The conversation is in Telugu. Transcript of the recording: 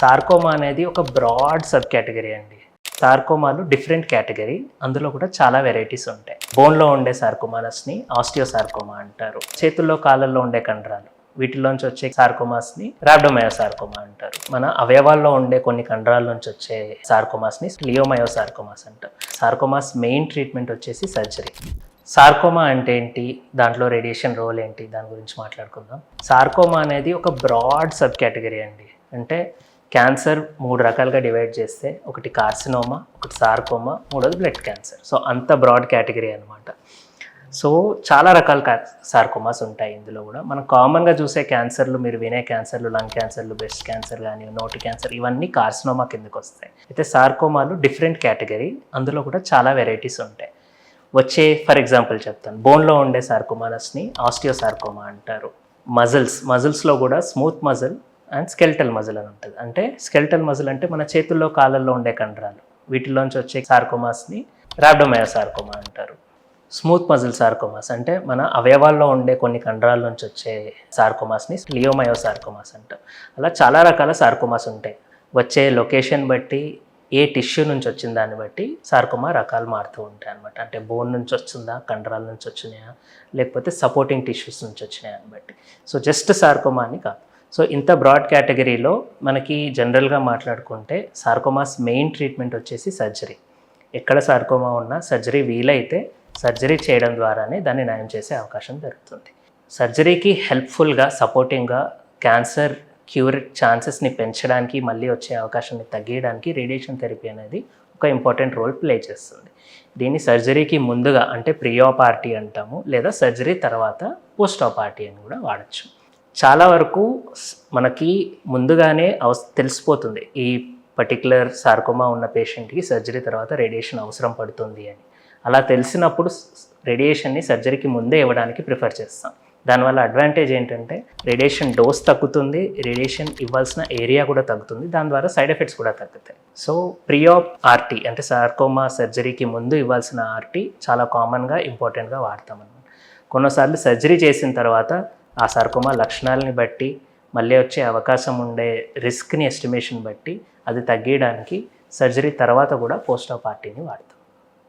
సార్కోమా అనేది ఒక బ్రాడ్ సబ్ కేటగిరీ అండి. సార్కోమాలు డిఫరెంట్ కేటగిరీ, అందులో కూడా చాలా వెరైటీస్ ఉంటాయి. బోన్లో ఉండే సార్కోమానస్ని ఆస్టియోసార్కోమా అంటారు. చేతుల్లో కాళ్ళల్లో ఉండే కండరాలు వీటిలోంచి వచ్చే సార్కోమాస్ని ర్యాబ్డోమయోసార్కోమా అంటారు. మన అవయవాల్లో ఉండే కొన్ని కండరాల నుంచి వచ్చే సార్కోమాస్ని లియోమయోసార్కోమాస్ అంటారు. సార్కోమాస్ మెయిన్ ట్రీట్మెంట్ వచ్చేసి సర్జరీ. సార్కోమా అంటే ఏంటి, దాంట్లో రేడియేషన్ రోల్ ఏంటి, దాని గురించి మాట్లాడుకుందాం. సార్కోమా అనేది ఒక బ్రాడ్ సబ్ కేటగిరీ అండి. అంటే క్యాన్సర్ 3 రకాలుగా డివైడ్ చేస్తే ఒకటి కార్సినోమా, ఒకటి సార్కోమా, మూడోది బ్లడ్ క్యాన్సర్. సో అంత బ్రాడ్ కేటగిరీ అనమాట. సో చాలా రకాల సార్కోమాస్ ఉంటాయి ఇందులో కూడా. మనం కామన్గా చూసే క్యాన్సర్లు, మీరు వినే క్యాన్సర్లు, లంగ్ క్యాన్సర్లు, బ్రెస్ట్ క్యాన్సర్ కానీ, నోటి క్యాన్సర్, ఇవన్నీ కార్సినోమా కిందకి వస్తాయి. అయితే సార్కోమాలు డిఫరెంట్ కేటగిరీ, అందులో కూడా చాలా వెరైటీస్ ఉంటాయి. ఫర్ ఎగ్జాంపుల్ చెప్తాను. బోన్లో ఉండే సార్కోమానస్ని ఆస్టియోసార్కోమా అంటారు. మజిల్స్లో కూడా smooth muscle and skeletal muscle అని ఉంటుంది. అంటే స్కెల్టల్ మజిల్ అంటే మన చేతుల్లో కాళ్ళల్లో ఉండే కండరాలు, వీటిలోంచి వచ్చే సార్కోమాస్ని ర్యాబ్డోమయోసార్కోమా అంటారు. స్మూత్ మజిల్ సార్కోమాస్ అంటే మన అవయవాల్లో ఉండే కొన్ని కండరాల నుంచి వచ్చే సార్కోమాస్ని లియోమయోసార్కోమాస్ అంటారు. అలా చాలా రకాల సార్కోమాస్ ఉంటాయి. వచ్చే లొకేషన్ బట్టి, ఏ టిష్యూ నుంచి వచ్చిన దాన్ని బట్టి సార్కోమా రకాలు మారుతూ ఉంటాయి అనమాట. అంటే బోన్ నుంచి వచ్చిందా, కండరాల నుంచి వచ్చినాయా, లేకపోతే సపోర్టింగ్ టిష్యూస్ నుంచి వచ్చినాయా అని బట్టి. సో జస్ట్ సార్కోమా అని కాదు. సో ఇంత బ్రాడ్ కేటగిరీలో మనకి జనరల్గా మాట్లాడుకుంటే సార్కోమాస్ మెయిన్ ట్రీట్మెంట్ వచ్చేసి సర్జరీ. ఎక్కడ సార్కోమా ఉన్నా సర్జరీ వీలైతే సర్జరీ చేయడం ద్వారానే దాన్ని నయం చేసే అవకాశం జరుగుతుంది. సర్జరీకి హెల్ప్ఫుల్గా, సపోర్టింగ్గా క్యాన్సర్ క్యూర్ ఛాన్సెస్ని పెంచడానికి, మళ్ళీ వచ్చే అవకాశాన్ని తగ్గించడానికి రేడియేషన్ థెరపీ అనేది ఒక ఇంపార్టెంట్ రోల్ ప్లే చేస్తుంది. దీన్ని సర్జరీకి ముందుగా అంటే ప్రీ-ఆప్ ఆర్టీ అంటాము, లేదా సర్జరీ తర్వాత పోస్ట్-ఆప్ ఆర్టీ అని కూడా వాడచ్చు. చాలా వరకు మనకి ముందుగానే తెలిసిపోతుంది ఈ పర్టికులర్ సార్కోమా ఉన్న పేషెంట్కి సర్జరీ తర్వాత రేడియేషన్ అవసరం పడుతుంది అని. అలా తెలిసినప్పుడు రేడియేషన్ని సర్జరీకి ముందే ఇవ్వడానికి ప్రిఫర్ చేస్తాం. దానివల్ల అడ్వాంటేజ్ ఏంటంటే రేడియేషన్ డోస్ తగ్గుతుంది, రేడియేషన్ ఇవ్వాల్సిన ఏరియా కూడా తగ్గుతుంది, దాని ద్వారా సైడ్ ఎఫెక్ట్స్ కూడా తగ్గుతాయి. సో ప్రీ-ఆప్ ఆర్టీ అంటే సార్కోమా సర్జరీకి ముందు ఇవ్వాల్సిన ఆర్టీ చాలా కామన్గా, ఇంపార్టెంట్గా వాడతాం అన్నమాట. కొన్నిసార్లు సర్జరీ చేసిన తర్వాత ఆ సార్కోమా లక్షణాలని బట్టి, మళ్ళీ వచ్చే అవకాశం ఉండే రిస్క్ని ఎస్టిమేషన్ బట్టి అది తగ్గించడానికి సర్జరీ తర్వాత కూడా పోస్ట్-ఆప్ ఆర్టీని వాడతాం.